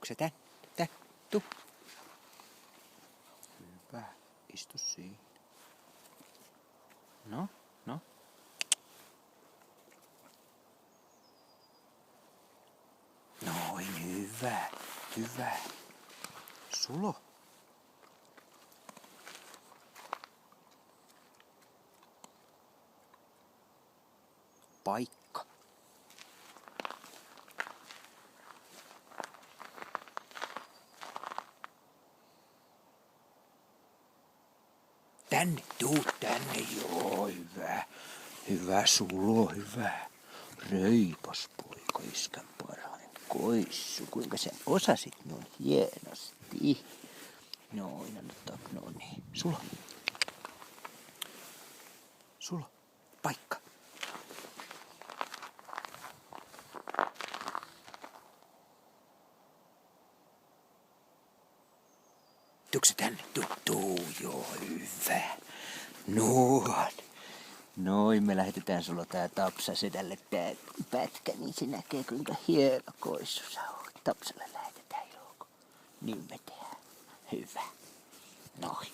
Tuuko se tän? Tuu. Hyvä. Istu siinä. No. Noin, hyvä. Sulo. Paikka. Tänne, tuu tänne, joo, hyvä. Hyvä sulo, hyvä. Reipas poika, iskän parhain koissu. Kuinka sä osasit noin hienosti. Noin, no niin. Sulo. Paikka. Tuuko se tänne? Tuu, joo, hyvä. Noin, me lähetetään sulla tää Tapsa sedälle tää pätkä, niin se näkee kuinka hieno koissu sä oot. Tapsalle lähetetään joukko. Niin me tehdään. Hyvä. Noin.